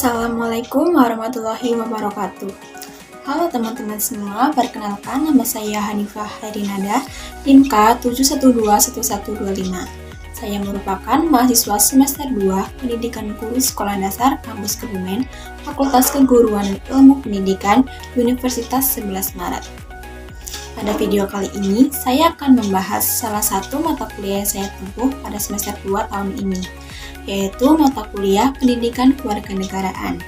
Assalamualaikum warahmatullahi wabarakatuh. Halo teman-teman semua, perkenalkan nama saya Hanifah Herinada, NIM K7121125. Saya merupakan mahasiswa semester 2 Pendidikan Guru Sekolah Dasar Kampus Kebumen, Fakultas Keguruan dan Ilmu Pendidikan, Universitas 11 Maret. Pada video kali ini, saya akan membahas salah satu mata kuliah yang saya tempuh pada semester 2 tahun ini, yaitu mata kuliah Pendidikan Kewarganegaraan.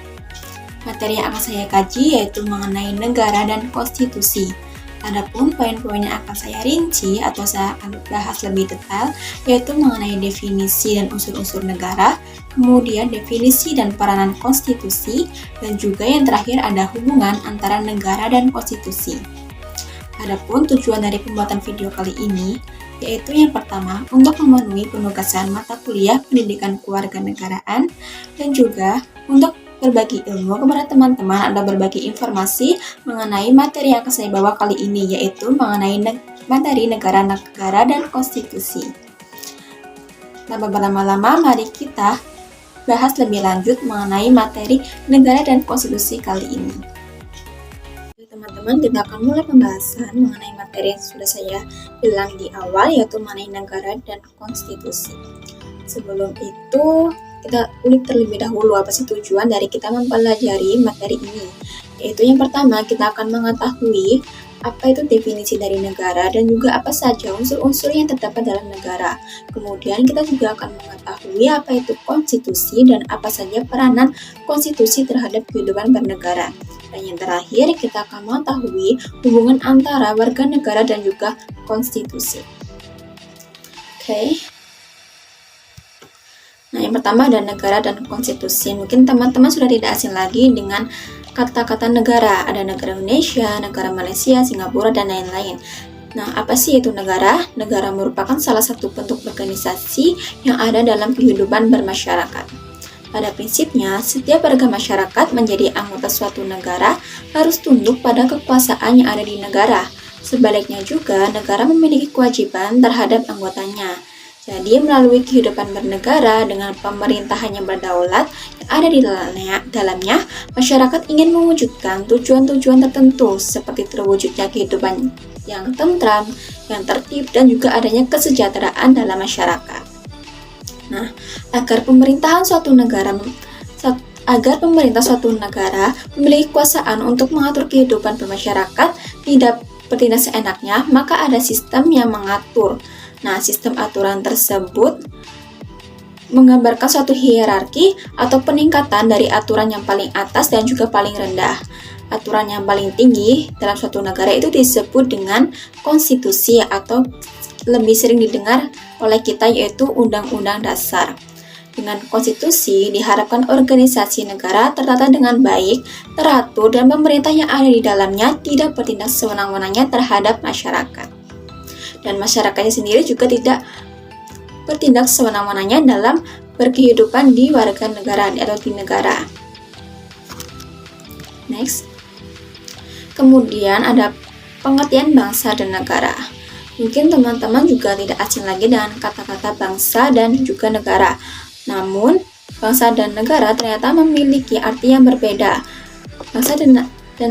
Materi yang akan saya kaji yaitu mengenai negara dan konstitusi. Adapun poin-poin yang akan saya rinci atau saya akan bahas lebih detail yaitu mengenai definisi dan unsur-unsur negara, kemudian definisi dan peranan konstitusi, dan juga yang terakhir ada hubungan antara negara dan konstitusi. Adapun tujuan dari pembuatan video kali ini yaitu yang pertama untuk memenuhi penugasan mata kuliah Pendidikan Kewarganegaraan dan juga untuk berbagi ilmu kepada teman-teman atau berbagi informasi mengenai materi yang akan saya bawa kali ini yaitu mengenai materi negara-negara dan konstitusi. Tanpa berlama-lama, mari kita bahas lebih lanjut mengenai materi negara dan konstitusi kali ini. Teman-teman, kita akan mulai pembahasan mengenai materi yang sudah saya bilang di awal yaitu mengenai negara dan konstitusi. Sebelum itu, kita ulik terlebih dahulu apa sih tujuan dari kita mempelajari materi ini. Yaitu yang pertama, kita akan mengetahui apa itu definisi dari negara dan juga apa saja unsur-unsur yang terdapat dalam negara. Kemudian kita juga akan mengetahui apa itu konstitusi dan apa saja peranan konstitusi terhadap kehidupan bernegara. Dan yang terakhir, kita akan mengetahui hubungan antara warga negara dan juga konstitusi. Oke. Nah, yang pertama ada negara dan konstitusi. Mungkin teman-teman sudah tidak asing lagi dengan kata-kata negara. Ada negara Indonesia, negara Malaysia, Singapura, dan lain-lain. Nah, apa sih itu negara? Negara merupakan salah satu bentuk organisasi yang ada dalam kehidupan bermasyarakat. Pada prinsipnya, setiap warga masyarakat menjadi anggota suatu negara harus tunduk pada kekuasaan yang ada di negara. Sebaliknya juga, negara memiliki kewajiban terhadap anggotanya. Jadi, melalui kehidupan bernegara dengan pemerintahan yang berdaulat yang ada di dalamnya, masyarakat ingin mewujudkan tujuan-tujuan tertentu seperti terwujudnya kehidupan yang tentram, yang tertib, dan juga adanya kesejahteraan dalam masyarakat. Nah, agar pemerintah suatu negara memiliki kekuasaan untuk mengatur kehidupan bermasyarakat tidak bertindak seenaknya, maka ada sistem yang mengatur. Nah, sistem aturan tersebut menggambarkan suatu hierarki atau peningkatan dari aturan yang paling atas dan juga paling rendah. Aturan yang paling tinggi dalam suatu negara itu disebut dengan konstitusi atau lebih sering didengar oleh kita yaitu Undang-Undang Dasar. Dengan konstitusi diharapkan organisasi negara tertata dengan baik, teratur, dan pemerintah yang ada di dalamnya tidak bertindak sewenang-wenangnya terhadap masyarakat. Dan masyarakatnya sendiri juga tidak bertindak sewenang-wenangnya dalam berkehidupan di warga negara atau di negara. Next. Kemudian ada pengertian bangsa dan negara. Mungkin teman-teman juga tidak asing lagi dengan kata-kata bangsa dan juga negara. Namun, bangsa dan negara ternyata memiliki arti yang berbeda. Bangsa dan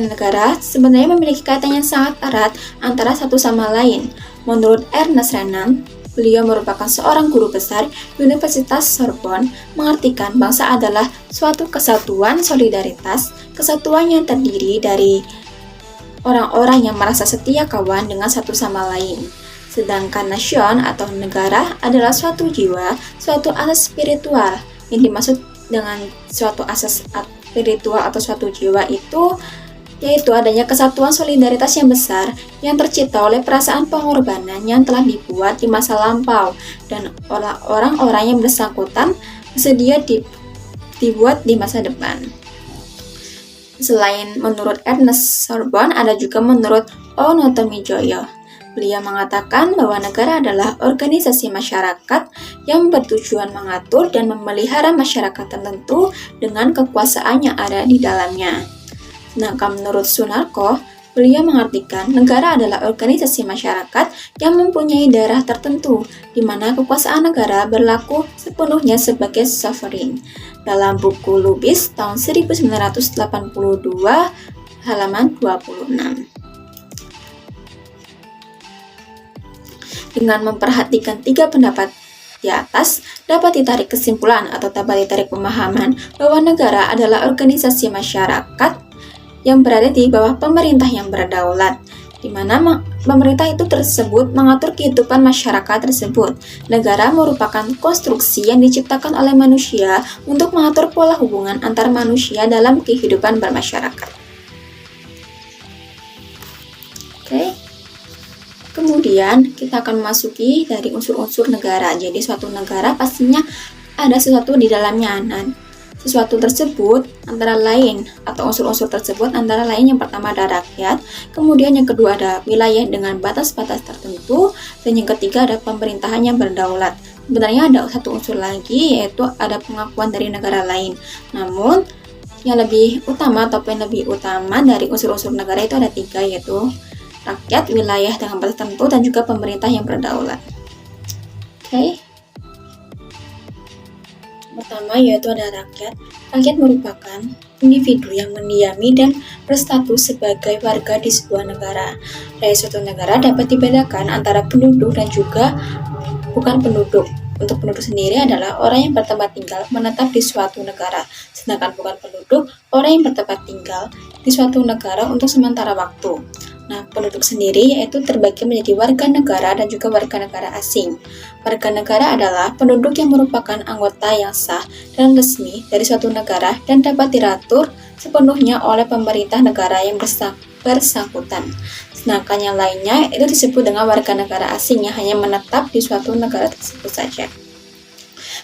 negara sebenarnya memiliki kaitan yang sangat erat antara satu sama lain. Menurut Ernest Renan, beliau merupakan seorang guru besar Universitas Sorbonne, mengartikan bangsa adalah suatu kesatuan solidaritas, kesatuan yang terdiri dari orang-orang yang merasa setia kawan dengan satu sama lain. Sedangkan nation atau negara adalah suatu jiwa, suatu asas spiritual. Yang dimaksud dengan suatu asas spiritual atau suatu jiwa itu yaitu adanya kesatuan solidaritas yang besar yang tercipta oleh perasaan pengorbanan yang telah dibuat di masa lampau dan orang-orang yang bersangkutan bersedia dibuat di masa depan. Selain menurut Ernest Sorbonne, ada juga menurut Onotomijoyo. Beliau mengatakan bahwa negara adalah organisasi masyarakat yang bertujuan mengatur dan memelihara masyarakat tertentu dengan kekuasaan yang ada di dalamnya. Sedangkan menurut Sunarko, Beliau mengartikan negara adalah organisasi masyarakat yang mempunyai daerah tertentu, di mana kekuasaan negara berlaku sepenuhnya sebagai sovereign. Dalam buku Lubis tahun 1982, halaman 26. Dengan memperhatikan 3 pendapat di atas, dapat ditarik kesimpulan atau dapat ditarik pemahaman bahwa negara adalah organisasi masyarakat yang berada di bawah pemerintah yang berdaulat, di mana pemerintah itu tersebut mengatur kehidupan masyarakat tersebut. Negara merupakan konstruksi yang diciptakan oleh manusia untuk mengatur pola hubungan antar manusia dalam kehidupan bermasyarakat. Oke. Kemudian kita akan memasuki dari unsur-unsur negara. Jadi suatu negara pastinya ada sesuatu di dalamnya. Nah, sesuatu tersebut antara lain atau unsur-unsur tersebut antara lain yang pertama ada rakyat, kemudian yang kedua ada wilayah dengan batas-batas tertentu, dan yang ketiga ada pemerintahan yang berdaulat. Sebenarnya ada satu unsur lagi, yaitu ada pengakuan dari negara lain. Namun yang lebih utama ataupun lebih utama dari unsur-unsur negara itu ada 3, yaitu rakyat, wilayah dengan batas tertentu, dan juga pemerintah yang berdaulat. Oke. Pertama yaitu ada rakyat. Rakyat merupakan individu yang mendiami dan berstatus sebagai warga di sebuah negara. Dari suatu negara dapat dibedakan antara penduduk dan juga bukan penduduk. Untuk penduduk sendiri adalah orang yang bertempat tinggal menetap di suatu negara, sedangkan bukan penduduk orang yang bertempat tinggal di suatu negara untuk sementara waktu. Nah, penduduk sendiri yaitu terbagi menjadi warga negara dan juga warga negara asing. Warga negara adalah penduduk yang merupakan anggota yang sah dan resmi dari suatu negara dan dapat diatur sepenuhnya oleh pemerintah negara yang bersangkutan. Sedangkan yang lainnya itu disebut dengan warga negara asing yang hanya menetap di suatu negara tersebut saja.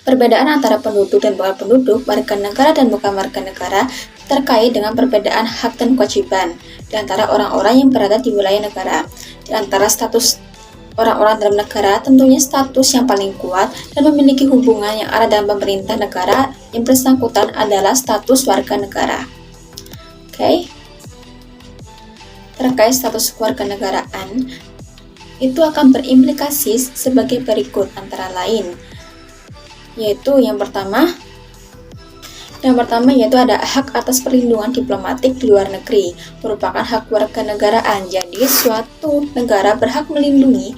Perbedaan antara penduduk dan bukan penduduk, warga negara dan bukan warga negara terkait dengan perbedaan hak dan kewajiban di antara orang-orang yang berada di wilayah negara. Di antara status orang-orang dalam negara, tentunya status yang paling kuat dan memiliki hubungan yang ada dalam pemerintah negara yang bersangkutan adalah status warga negara. Oke. Terkait status kewarganegaraan, itu akan berimplikasi sebagai berikut antara lain, yaitu yang pertama yaitu ada hak atas perlindungan diplomatik di luar negeri, merupakan hak warganegaraan. Jadi suatu negara berhak melindungi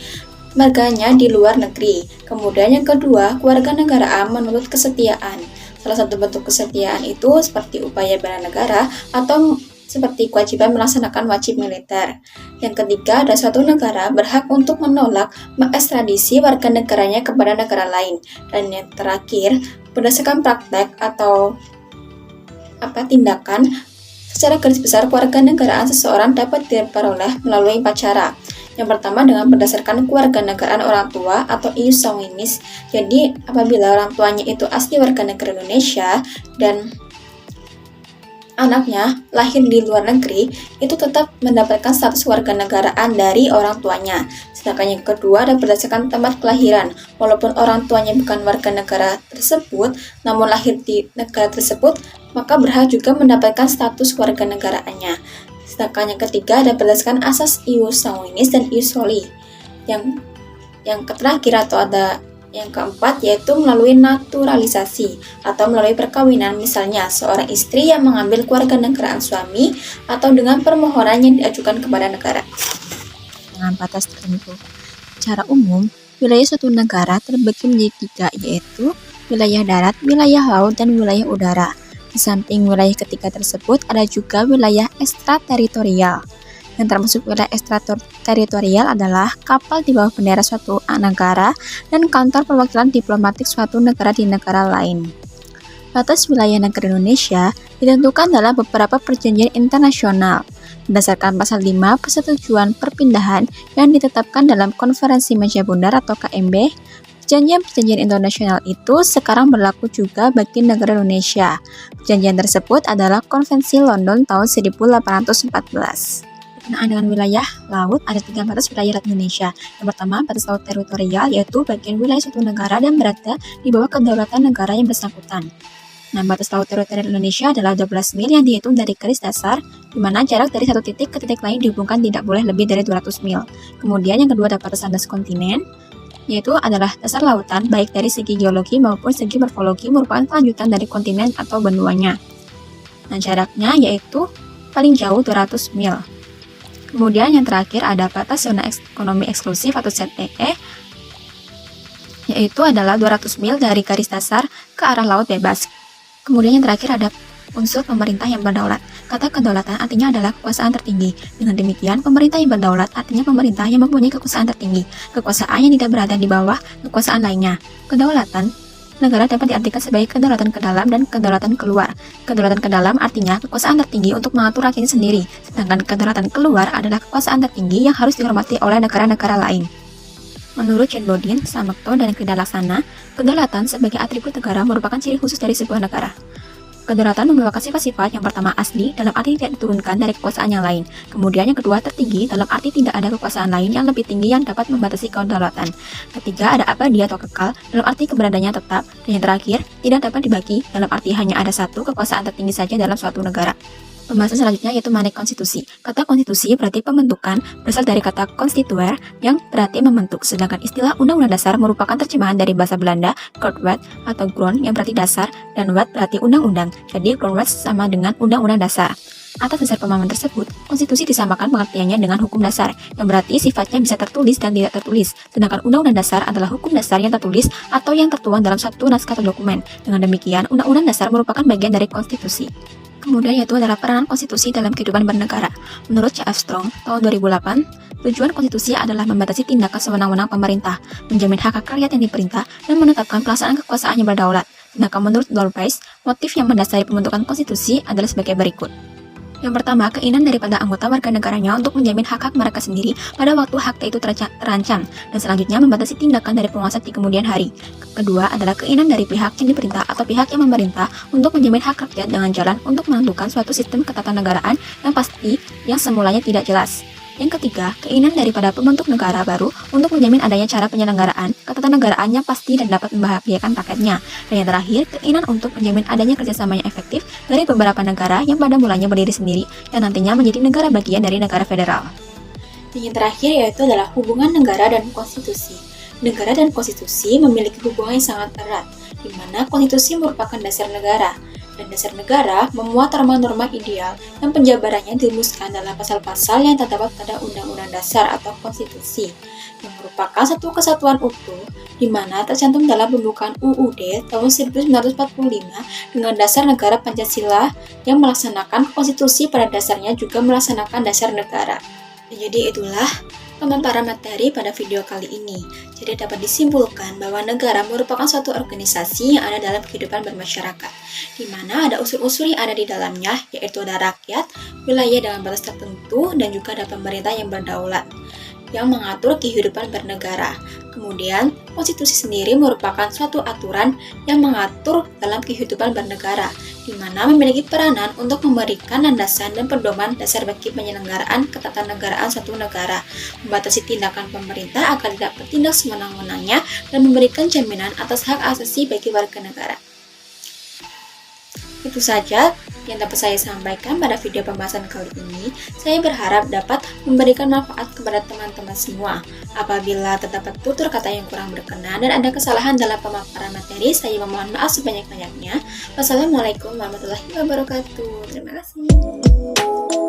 warganya di luar negeri. Kemudian yang kedua, kewarganegaraan menuntut kesetiaan. Salah satu bentuk kesetiaan itu seperti upaya bela negara atau seperti kewajiban melaksanakan wajib militer. Yang ketiga, ada suatu negara berhak untuk menolak mengekstradisi warga negaranya kepada negara lain. Dan yang terakhir, berdasarkan praktek atau tindakan, secara garis besar kewarganegaraan seseorang dapat diperoleh melalui 4 cara. Yang pertama dengan berdasarkan kewarganegaraan orang tua atau ius sanguinis. Jadi apabila orang tuanya itu asli warga negara Indonesia dan anaknya lahir di luar negeri, itu tetap mendapatkan status warganegaraan dari orang tuanya. Sedangkan yang kedua ada berdasarkan tempat kelahiran. Walaupun orang tuanya bukan warga negara tersebut, namun lahir di negara tersebut, maka berhak juga mendapatkan status kewarganegaraannya. Sedangkan yang ketiga ada berdasarkan asas ius sanguinis dan ius soli. Yang terakhir atau ada yang keempat yaitu melalui naturalisasi atau melalui perkawinan, misalnya seorang istri yang mengambil kewarganegaraan suami atau dengan permohonan yang diajukan kepada negara. Dengan batas tertentu. Secara umum, wilayah suatu negara terbagi menjadi 3, yaitu wilayah darat, wilayah laut, dan wilayah udara. Di samping wilayah ketiga tersebut ada juga wilayah ekstrateritorial. Yang termasuk wilayah ekstrateritorial adalah kapal di bawah bendera suatu negara dan kantor perwakilan diplomatik suatu negara di negara lain. Batas wilayah negara Indonesia ditentukan dalam beberapa perjanjian internasional berdasarkan pasal 5 persetujuan perpindahan yang ditetapkan dalam Konferensi Meja Bundar atau KMB. Perjanjian internasional itu sekarang berlaku juga bagi negara Indonesia. Perjanjian tersebut adalah Konvensi London tahun 1814. Berkenaan dengan wilayah laut, ada 3 batas wilayah laut Indonesia. Yang pertama, batas laut teritorial, yaitu bagian wilayah suatu negara dan berada di bawah kedaulatan negara yang bersangkutan. Nah, batas laut teritorial Indonesia adalah 12 mil yang dihitung dari garis dasar di mana jarak dari satu titik ke titik lain dihubungkan tidak boleh lebih dari 200 mil. Kemudian yang kedua ada batasan das kontinen, yaitu adalah dasar lautan baik dari segi geologi maupun segi morfologi merupakan kelanjutan dari kontinen atau benuanya. Nah, jaraknya yaitu paling jauh 200 mil. Kemudian yang terakhir ada batas zona ekonomi eksklusif atau ZEE, yaitu adalah 200 mil dari garis dasar ke arah laut bebas. Kemudian yang terakhir ada unsur pemerintah yang berdaulat. Kata kedaulatan artinya adalah kekuasaan tertinggi. Dengan demikian, pemerintah yang berdaulat artinya pemerintah yang mempunyai kekuasaan tertinggi. Kekuasaan yang tidak berada di bawah kekuasaan lainnya. Kedaulatan negara dapat diartikan sebagai kedaulatan ke dalam dan kedaulatan keluar. Kedaulatan ke dalam artinya kekuasaan tertinggi untuk mengatur rakyatnya sendiri, sedangkan kedaulatan keluar adalah kekuasaan tertinggi yang harus dihormati oleh negara-negara lain. Menurut John Bodin, Samakto, dan Krida Laksana, kedaulatan sebagai atribut negara merupakan ciri khusus dari sebuah negara. Kedaulatan merupakan sifat-sifat yang pertama asli dalam arti tidak diturunkan dari kekuasaan yang lain. Kemudian yang kedua tertinggi dalam arti tidak ada kekuasaan lain yang lebih tinggi yang dapat membatasi kedaulatan. Ketiga ada abadi atau kekal dalam arti keberadaannya tetap. Dan yang terakhir tidak dapat dibagi dalam arti hanya ada satu kekuasaan tertinggi saja dalam suatu negara. Pembahasan selanjutnya yaitu mengenai konstitusi. Kata konstitusi berarti pembentukan berasal dari kata constituer yang berarti membentuk, sedangkan istilah undang-undang dasar merupakan terjemahan dari bahasa Belanda grondwet atau grond yang berarti dasar dan wet berarti undang-undang. Jadi grondwet sama dengan undang-undang dasar. Atas dasar pemahaman tersebut, konstitusi disamakan pengertiannya dengan hukum dasar, yang berarti sifatnya bisa tertulis dan tidak tertulis, sedangkan undang-undang dasar adalah hukum dasar yang tertulis atau yang tertuang dalam satu naskah atau dokumen. Dengan demikian, undang-undang dasar merupakan bagian dari konstitusi. Kemudian yaitu adalah peranan konstitusi dalam kehidupan bernegara. Menurut C.F. Strong, tahun 2008, tujuan konstitusi adalah membatasi tindakan sewenang-wenang pemerintah, menjamin hak-hak rakyat yang diperintah, dan menetapkan pelaksanaan kekuasaan yang berdaulat. Sedangkan menurut Lord Price, motif yang mendasari pembentukan konstitusi adalah sebagai berikut. Yang pertama, keinginan daripada anggota warga negaranya untuk menjamin hak-hak mereka sendiri pada waktu hak itu terancam, dan selanjutnya membatasi tindakan dari penguasa di kemudian hari. Kedua adalah keinginan dari pihak yang diperintah atau pihak yang memerintah untuk menjamin hak rakyat dengan jalan untuk menentukan suatu sistem ketatanegaraan yang pasti yang semulanya tidak jelas. Yang ketiga, keinginan daripada pembentuk negara baru untuk menjamin adanya cara penyelenggaraan ketatanegaraan yang pasti dan dapat membahagiakan rakyatnya. Dan yang terakhir, keinginan untuk menjamin adanya kerjasama yang efektif dari beberapa negara yang pada mulanya berdiri sendiri dan nantinya menjadi negara bagian dari negara federal. Dan yang terakhir yaitu adalah hubungan negara dan konstitusi. Negara dan konstitusi memiliki hubungan yang sangat erat, di mana konstitusi merupakan dasar negara. Dan dasar negara memuat norma-norma ideal yang penjabarannya dirumuskan dalam pasal-pasal yang terdapat pada Undang-Undang Dasar atau Konstitusi, yang merupakan satu kesatuan utuh, di mana tercantum dalam pembukaan UUD tahun 1945 dengan dasar negara Pancasila yang melaksanakan konstitusi pada dasarnya juga melaksanakan dasar negara. Jadi itulah pemaparan materi pada video kali ini. Jadi dapat disimpulkan bahwa negara merupakan suatu organisasi yang ada dalam kehidupan bermasyarakat, di mana ada unsur-unsur yang ada di dalamnya, yaitu ada rakyat, wilayah dengan batas tertentu, dan juga ada pemerintah yang berdaulat, yang mengatur kehidupan bernegara. Kemudian, konstitusi sendiri merupakan suatu aturan yang mengatur dalam kehidupan bernegara, di mana memiliki peranan untuk memberikan landasan dan pedoman dasar bagi penyelenggaraan ketatanegaraan suatu negara, membatasi tindakan pemerintah agar tidak bertindak sewenang-wenangnya, dan memberikan jaminan atas hak asasi bagi warga negara. Itu saja yang dapat saya sampaikan pada video pembahasan kali ini. Saya berharap dapat memberikan manfaat kepada teman-teman semua. Apabila terdapat tutur kata yang kurang berkenan dan ada kesalahan dalam pemaparan materi, saya memohon maaf sebanyak-banyaknya. Wassalamualaikum warahmatullahi wabarakatuh. Terima kasih.